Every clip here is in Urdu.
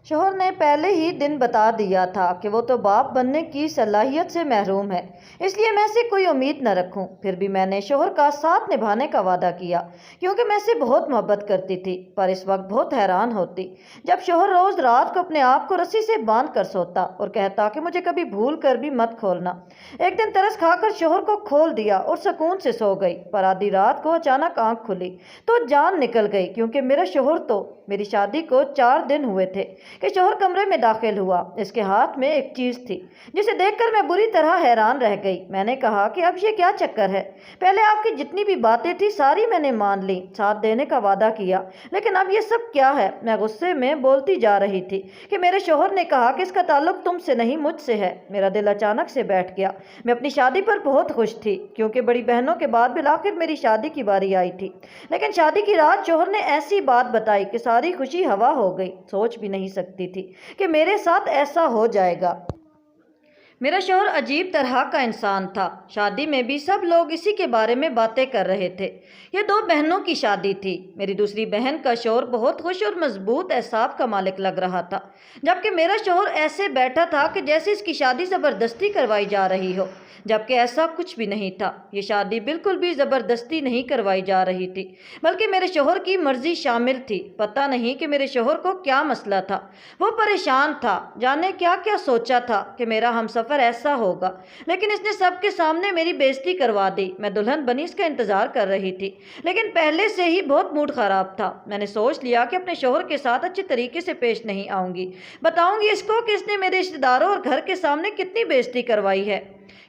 شوہر نے پہلے ہی دن بتا دیا تھا کہ وہ تو باپ بننے کی صلاحیت سے محروم ہے، اس لیے میں سے کوئی امید نہ رکھوں۔ پھر بھی میں نے شوہر کا ساتھ نبھانے کا وعدہ کیا کیونکہ میں سے بہت محبت کرتی تھی، پر اس وقت بہت حیران ہوتی جب شوہر روز رات کو اپنے آپ کو رسی سے باندھ کر سوتا اور کہتا کہ مجھے کبھی بھول کر بھی مت کھولنا۔ ایک دن ترس کھا کر شوہر کو کھول دیا اور سکون سے سو گئی، پر آدھی رات کو اچانک آنکھ کھلی تو جان نکل گئی، کیونکہ میرا شوہر تو میری شادی کو 4 دن ہوئے تھے کہ شوہر کمرے میں داخل ہوا۔ اس کے ہاتھ میں ایک چیز تھی جسے دیکھ کر میں بری طرح حیران رہ گئی۔ میں نے کہا کہ اب یہ کیا چکر ہے؟ پہلے آپ کی جتنی بھی باتیں تھی ساری میں نے مان لی، ساتھ دینے کا وعدہ کیا، لیکن اب یہ سب کیا ہے؟ میں غصے میں بولتی جا رہی تھی کہ میرے شوہر نے کہا کہ اس کا تعلق تم سے نہیں مجھ سے ہے۔ میرا دل اچانک سے بیٹھ گیا۔ میں اپنی شادی پر بہت خوش تھی کیونکہ بڑی بہنوں کے بعد بالآخر میری شادی کی باری آئی تھی، لیکن شادی کی رات شوہر نے ایسی بات بتائی کہ ساری خوشی ہوا ہو گئی۔ سوچ بھی نہیں سکتی تھی کہ میرے ساتھ ایسا ہو جائے گا۔ میرا شوہر عجیب طرح کا انسان تھا۔ شادی میں بھی سب لوگ اسی کے بارے میں باتیں کر رہے تھے۔ یہ 2 بہنوں کی شادی تھی۔ میری دوسری بہن کا شوہر بہت خوش اور مضبوط اعصاب کا مالک لگ رہا تھا، جبکہ میرا شوہر ایسے بیٹھا تھا کہ جیسے اس کی شادی زبردستی کروائی جا رہی ہو، جبکہ ایسا کچھ بھی نہیں تھا۔ یہ شادی بالکل بھی زبردستی نہیں کروائی جا رہی تھی، بلکہ میرے شوہر کی مرضی شامل تھی۔ پتہ نہیں کہ میرے شوہر کو کیا مسئلہ تھا، وہ پریشان تھا، جانے کیا کیا سوچا تھا کہ میرا ہمسفر ایسا ہوگا، لیکن اس نے سب کے سامنے میری بےزتی کروا دی۔ میں دلہن بنی اس کا انتظار کر رہی تھی، لیکن پہلے سے ہی بہت موڈ خراب تھا۔ میں نے سوچ لیا کہ اپنے شوہر کے ساتھ اچھے طریقے سے پیش نہیں آؤں گی، بتاؤں گی اس کو کہ اس نے میرے رشتہ داروں اور گھر کے سامنے کتنی بےزتی کروائی ہے،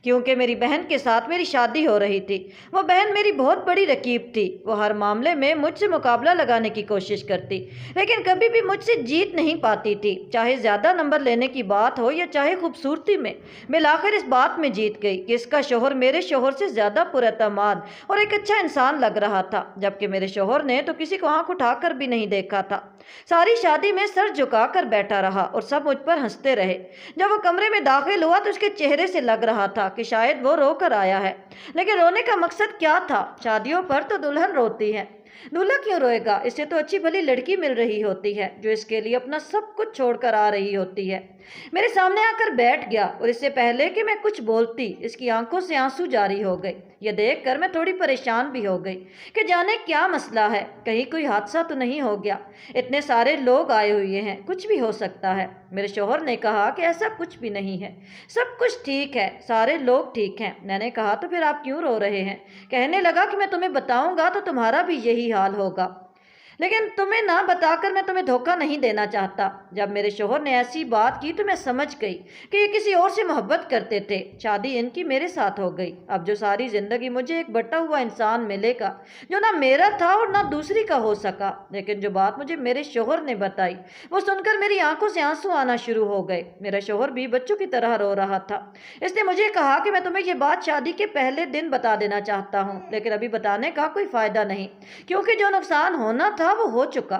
کیونکہ میری بہن کے ساتھ میری شادی ہو رہی تھی۔ وہ بہن میری بہت بڑی رقیب تھی، وہ ہر معاملے میں مجھ سے مقابلہ لگانے کی کوشش کرتی، لیکن کبھی بھی مجھ سے جیت نہیں پاتی تھی، چاہے زیادہ نمبر لینے کی بات ہو یا چاہے خوبصورتی میں۔ بالآخر اس بات میں جیت گئی کہ اس کا شوہر میرے شوہر سے زیادہ پراعتماد اور ایک اچھا انسان لگ رہا تھا، جبکہ میرے شوہر نے تو کسی کو آنکھ اٹھا کر بھی نہیں دیکھا تھا۔ ساری شادی میں سر جھکا کر بیٹھا رہا اور سب مجھ پر ہنستے رہے۔ جب وہ کمرے میں داخل ہوا تو اس کے چہرے سے لگ رہا تھا کہ شاید وہ رو کر آیا ہے، لیکن رونے کا مقصد کیا تھا؟ شادیوں پر تو دلہن روتی ہے، دولہا کیوں روئے گا؟ اسے تو اچھی بھلی لڑکی مل رہی ہوتی ہے جو اس کے لیے اپنا سب کچھ چھوڑ کر آ رہی ہوتی ہے۔ میرے سامنے آ کر بیٹھ گیا اور اس سے پہلے کہ میں کچھ بولتی اس کی آنکھوں سے آنسو جاری ہو گئے۔ یہ دیکھ کر میں تھوڑی پریشان بھی ہو گئی کہ جانے کیا مسئلہ ہے، کہیں کوئی حادثہ تو نہیں ہو گیا؟ اتنے سارے لوگ آئے ہوئے ہیں، کچھ بھی ہو سکتا ہے۔ میرے شوہر نے کہا کہ ایسا کچھ بھی نہیں ہے، سب کچھ ٹھیک ہے، سارے لوگ ٹھیک ہیں۔ میں نے کہا تو پھر آپ کیوں رو رہے ہیں؟ کہنے لگا کہ میں تمہیں بتاؤں گا تو تمہارا بھی یہی حال ہوگا، لیکن تمہیں نہ بتا کر میں تمہیں دھوکہ نہیں دینا چاہتا۔ جب میرے شوہر نے ایسی بات کی تو میں سمجھ گئی کہ یہ کسی اور سے محبت کرتے تھے۔ شادی ان کی میرے ساتھ ہو گئی، اب جو ساری زندگی مجھے ایک بٹا ہوا انسان ملے گا جو نہ میرا تھا اور نہ دوسری کا ہو سکا۔ لیکن جو بات مجھے میرے شوہر نے بتائی وہ سن کر میری آنکھوں سے آنسو آنا شروع ہو گئے۔ میرا شوہر بھی بچوں کی طرح رو رہا تھا۔ اس نے مجھے کہا کہ میں تمہیں یہ بات شادی کے پہلے دن بتا دینا چاہتا ہوں، لیکن ابھی بتانے کا کوئی فائدہ نہیں، کیونکہ جو نقصان ہونا تھا وہ ہو چکا۔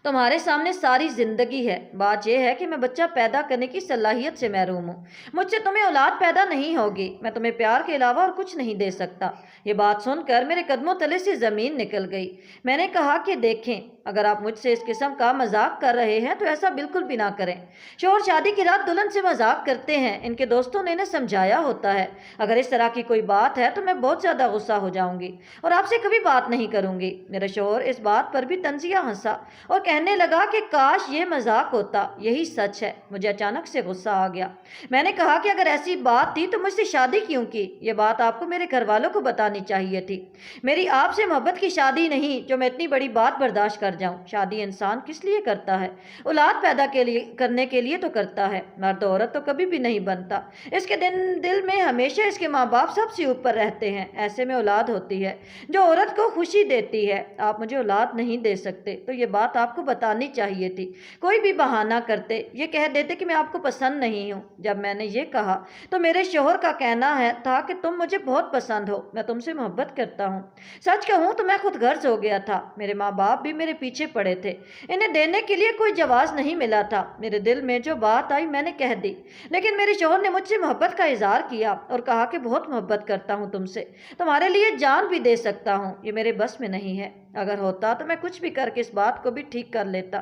تمہارے سامنے ساری زندگی ہے۔ بات یہ ہے کہ میں بچہ پیدا کرنے کی صلاحیت سے محروم ہوں، مجھ سے تمہیں اولاد پیدا نہیں ہوگی، میں تمہیں پیار کے علاوہ اور کچھ نہیں دے سکتا۔ یہ بات سن کر میرے قدموں تلے سے زمین نکل گئی۔ میں نے کہا کہ دیکھیں، اگر آپ مجھ سے اس قسم کا مذاق کر رہے ہیں تو ایسا بالکل بھی نہ کریں۔ شوہر شادی کی رات دلہن سے مذاق کرتے ہیں، ان کے دوستوں نے انہیں سمجھایا ہوتا ہے۔ اگر اس طرح کی کوئی بات ہے تو میں بہت زیادہ غصہ ہو جاؤں گی اور آپ سے کبھی بات نہیں کروں گی۔ میرا شوہر اس بات پر بھی طنزیہ ہنسا اور کہنے لگا کہ کاش یہ مذاق ہوتا، یہی سچ ہے۔ مجھے اچانک سے غصہ آ گیا۔ میں نے کہا کہ اگر ایسی بات تھی تو مجھ سے شادی کیوں کی؟ یہ بات آپ کو میرے گھر والوں کو بتانی چاہیے تھی۔ میری آپ سے محبت کی شادی نہیں جو میں اتنی بڑی بات برداشت کر جاؤں۔ شادی انسان کس لیے کرتا ہے؟ اولاد پیدا کرنے کے لیے تو کرتا ہے، مرد عورت تو کبھی بھی نہیں بنتا۔ اس کے دل میں ہمیشہ اس کے ماں باپ سب سے اوپر رہتے ہیں، ایسے میں اولاد ہوتی ہے جو عورت کو خوشی دیتی ہے۔ آپ مجھے اولاد نہیں دے سکتے تو یہ بات آپ کو بتانی چاہیے تھی۔ کوئی بھی بہانہ کرتے، یہ کہہ دیتے کہ میں آپ کو پسند نہیں ہوں۔ جب میں نے یہ کہا تو میرے شوہر کا کہنا تھا کہ تم مجھے بہت پسند ہو، میں تم سے محبت کرتا ہوں۔ سچ کہوں تو میں خود غرض ہو گیا تھا، میرے ماں باپ بھی میرے پیچھے پڑے تھے، انہیں دینے کے لیے کوئی جواز نہیں ملا تھا۔ میرے دل میں جو بات آئی میں نے کہہ دی، لیکن میرے شوہر نے مجھ سے محبت کا اظہار کیا اور کہا کہ بہت محبت کرتا ہوں تم سے، تمہارے لیے جان بھی دے سکتا ہوں۔ یہ میرے بس میں نہیں ہے، اگر ہوتا تو میں کچھ بھی کر کے اس بات کو بھی ٹھیک کر لیتا۔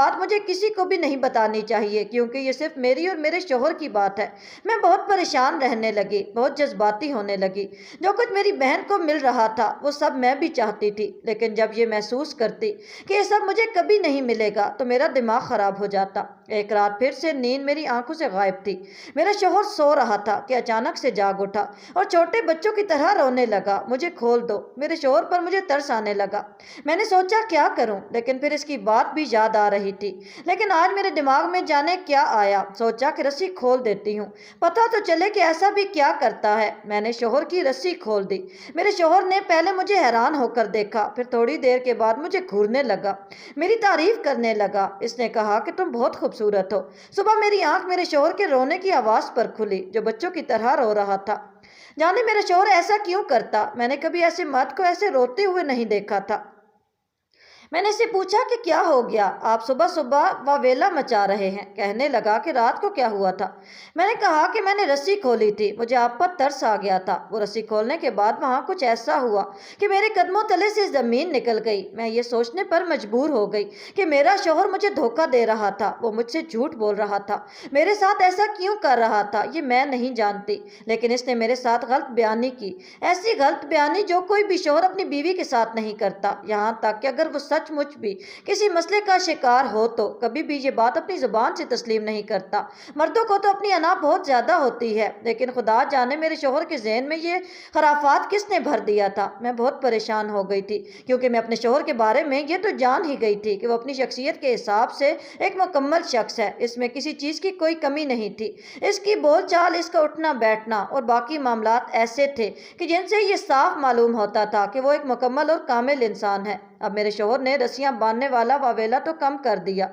بات مجھے کسی کو بھی نہیں بتانی چاہیے، کیونکہ یہ صرف میری اور میرے شوہر کی بات ہے۔ میں بہت پریشان رہنے لگی، بہت جذباتی ہونے لگی۔ جو کچھ میری بہن کو مل رہا تھا وہ سب میں بھی چاہتی تھی، لیکن جب یہ محسوس کرتی کہ یہ سب مجھے کبھی نہیں ملے گا تو میرا دماغ خراب ہو جاتا۔ ایک رات پھر سے نیند میری آنکھوں سے غائب تھی۔ میرا شوہر سو رہا تھا کہ اچانک سے جاگ اٹھا اور چھوٹے بچوں کی طرح رونے لگا، مجھے کھول دو۔ میرے شوہر پر مجھے ترس آنے لگا۔ میں نے سوچا کیا کروں، لیکن پھر اس کی بات بھی یاد آ رہی تھی۔ لیکن آج میرے دماغ میں جانے کیا آیا، سوچا کہ رسی کھول دیتی ہوں، پتہ تو چلے کہ ایسا بھی کیا کرتا ہے۔ میں نے شوہر کی رسی کھول دی۔ میرے شوہر نے پہلے مجھے حیران ہو کر دیکھا، پھر تھوڑی دیر کے بعد مجھے گھورنے لگا، میری تعریف کرنے لگا۔ اس نے کہا کہ تم بہت خوبصورت ہو۔ صبح میری آنکھ میرے شوہر کے رونے کی آواز پر کھلی، جو بچوں کی طرح رو رہا تھا۔ جانے میرا شوہر ایسا کیوں کرتا؟ میں نے کبھی ایسے مرد کو ایسے روتے ہوئے نہیں دیکھا تھا۔ میں نے اس سے پوچھا کہ کیا ہو گیا، آپ صبح صبح واویلا مچا رہے ہیں۔ کہنے لگا کہ رات کو کیا ہوا تھا۔ میں نے کہا کہ میں نے رسی کھولی تھی، مجھے آپ پر ترس آ گیا تھا۔ وہ رسی کھولنے کے بعد وہاں کچھ ایسا ہوا کہ میرے قدموں تلے سے زمین نکل گئی۔ میں یہ سوچنے پر مجبور ہو گئی کہ میرا شوہر مجھے دھوکہ دے رہا تھا، وہ مجھ سے جھوٹ بول رہا تھا، میرے ساتھ ایسا کیوں کر رہا تھا یہ میں نہیں جانتی، لیکن اس نے میرے ساتھ غلط بیانی کی، ایسی غلط بیانی جو کوئی بھی شوہر اپنی بیوی کے ساتھ نہیں کرتا۔ یہاں تک کہ اگر وہ سچ مچ بھی کسی مسئلے کا شکار ہو تو کبھی بھی یہ بات اپنی زبان سے تسلیم نہیں کرتا۔ مردوں کو تو اپنی انا بہت زیادہ ہوتی ہے، لیکن خدا جانے میرے شوہر کے ذہن میں یہ خرافات کس نے بھر دیا تھا۔ میں بہت پریشان ہو گئی تھی، کیونکہ میں اپنے شوہر کے بارے میں یہ تو جان ہی گئی تھی کہ وہ اپنی شخصیت کے حساب سے ایک مکمل شخص ہے، اس میں کسی چیز کی کوئی کمی نہیں تھی۔ اس کی بول چال، اس کا اٹھنا بیٹھنا اور باقی معاملات ایسے تھے کہ جن سے یہ صاف معلوم ہوتا تھا کہ وہ ایک مکمل اور کامل انسان ہے۔ اب میرے شوہر نے رسیاں باندھنے والا واویلا تو کم کر دیا،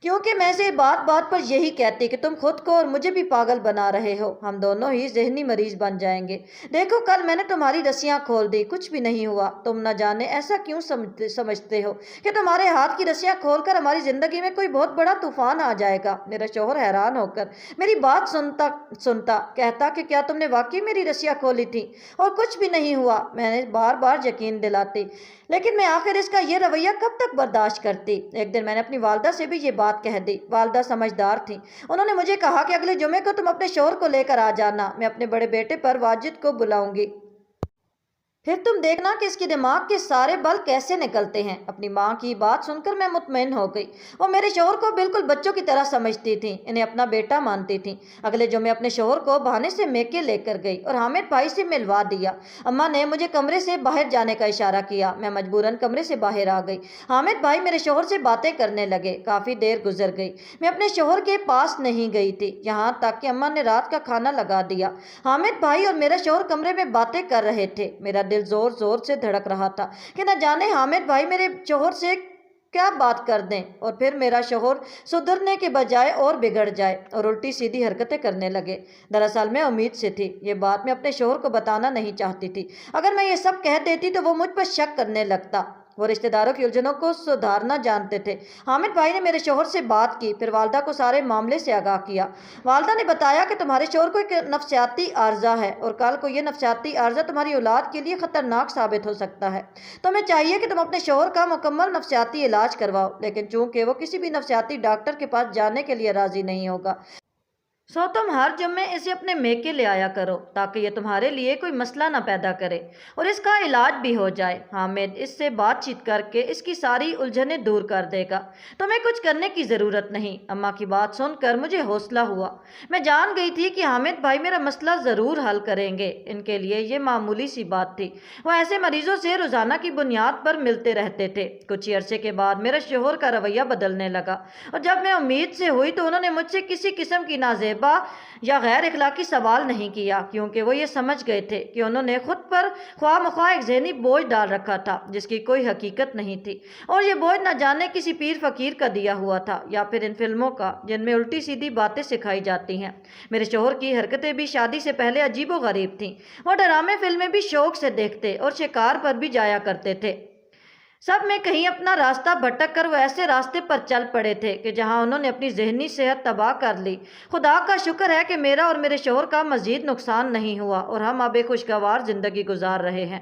کیونکہ میں سے بات بات پر یہی کہتی کہ تم خود کو اور مجھے بھی پاگل بنا رہے ہو، ہم دونوں ہی ذہنی مریض بن جائیں گے۔ دیکھو کل میں نے تمہاری رسیاں کھول دی، کچھ بھی نہیں ہوا۔ تم نہ جانے ایسا کیوں سمجھتے ہو کہ تمہارے ہاتھ کی رسیاں کھول کر ہماری زندگی میں کوئی بہت بڑا طوفان آ جائے گا۔ میرا شوہر حیران ہو کر میری بات سنتا کہتا کہ کیا تم نے واقعی میری رسیاں کھولی تھیں اور کچھ بھی نہیں ہوا؟ میں نے بار بار یقین دلاتی، لیکن میں آخر اس کا یہ رویہ کب تک برداشت کرتی؟ ایک دن میں نے اپنی والدہ سے بھی یہ بات کہہ دی۔ والدہ سمجھدار تھیں، انہوں نے مجھے کہا کہ اگلے جمعے کو تم اپنے شوہر کو لے کر آ جانا، میں اپنے بڑے بیٹے پر واجد کو بلاؤں گی، پھر تم دیکھنا کہ اس کے دماغ کے سارے بل کیسے نکلتے ہیں۔ اپنی ماں کی بات سن کر میں مطمئن ہو گئی۔ وہ میرے شوہر کو بالکل بچوں کی طرح سمجھتی تھیں، انہیں اپنا بیٹا مانتی تھیں۔ اگلے جمعے اپنے شوہر کو بہانے سے میکے لے کر گئی اور حامد بھائی سے ملوا دیا۔ اماں نے مجھے کمرے سے باہر جانے کا اشارہ کیا، میں مجبوراً کمرے سے باہر آ گئی۔ حامد بھائی میرے شوہر سے باتیں کرنے لگے، کافی دیر گزر گئی، میں اپنے شوہر کے پاس نہیں گئی تھی، یہاں تک کہ اماں نے رات کا کھانا لگا دیا۔ حامد بھائی اور میرا شوہر کمرے میں باتیں کر رہے تھے، میرا دل زور زور سے دھڑک رہا تھا کہ نہ جانے حامد بھائی میرے شوہر سے کیا بات کر دیں اور پھر میرا شوہر سدھرنے کے بجائے اور بگڑ جائے اور الٹی سیدھی حرکتیں کرنے لگے۔ دراصل میں امید سے تھی، یہ بات میں اپنے شوہر کو بتانا نہیں چاہتی تھی۔ اگر میں یہ سب کہہ دیتی تو وہ مجھ پر شک کرنے لگتا۔ وہ رشتہ داروں کی الجھنوں کو سدھارنا جانتے تھے۔ حامد بھائی نے میرے شوہر سے بات کی، پھر والدہ کو سارے معاملے سے آگاہ کیا۔ والدہ نے بتایا کہ تمہارے شوہر کو ایک نفسیاتی عارضہ ہے اور کل کو یہ نفسیاتی عارضہ تمہاری اولاد کے لیے خطرناک ثابت ہو سکتا ہے۔ تمہیں چاہیے کہ تم اپنے شوہر کا مکمل نفسیاتی علاج کرواؤ، لیکن چونکہ وہ کسی بھی نفسیاتی ڈاکٹر کے پاس جانے کے لیے راضی نہیں ہوگا، سو تم ہر جمعے اسے اپنے میکے لے آیا کرو تاکہ یہ تمہارے لیے کوئی مسئلہ نہ پیدا کرے اور اس کا علاج بھی ہو جائے۔ حامد اس سے بات چیت کر کے اس کی ساری الجھنیں دور کر دے گا، تمہیں کچھ کرنے کی ضرورت نہیں۔ اماں کی بات سن کر مجھے حوصلہ ہوا، میں جان گئی تھی کہ حامد بھائی میرا مسئلہ ضرور حل کریں گے، ان کے لیے یہ معمولی سی بات تھی۔ وہ ایسے مریضوں سے روزانہ کی بنیاد پر ملتے رہتے تھے۔ کچھ ہی عرصے کے بعد میرے شوہر کا رویہ بدلنے لگا اور جب میں امید سے ہوئی تو انہوں نے مجھ سے کسی قسم کی نازیبا یا غیر اخلاقی سوال نہیں کیا، کیونکہ وہ یہ سمجھ گئے تھے کہ انہوں نے خود پر خواہ مخواہ ایک ذہنی بوجھ ڈال رکھا تھا جس کی کوئی حقیقت نہیں تھی، اور یہ بوجھ نہ جانے کسی پیر فقیر کا دیا ہوا تھا یا پھر ان فلموں کا جن میں الٹی سیدھی باتیں سکھائی جاتی ہیں۔ میرے شوہر کی حرکتیں بھی شادی سے پہلے عجیب و غریب تھیں، وہ ڈرامے فلمیں بھی شوق سے دیکھتے اور شکار پر بھی جایا کرتے تھے۔ سب میں کہیں اپنا راستہ بھٹک کر وہ ایسے راستے پر چل پڑے تھے کہ جہاں انہوں نے اپنی ذہنی صحت تباہ کر لی۔ خدا کا شکر ہے کہ میرا اور میرے شوہر کا مزید نقصان نہیں ہوا اور ہم اب ایک خوشگوار زندگی گزار رہے ہیں۔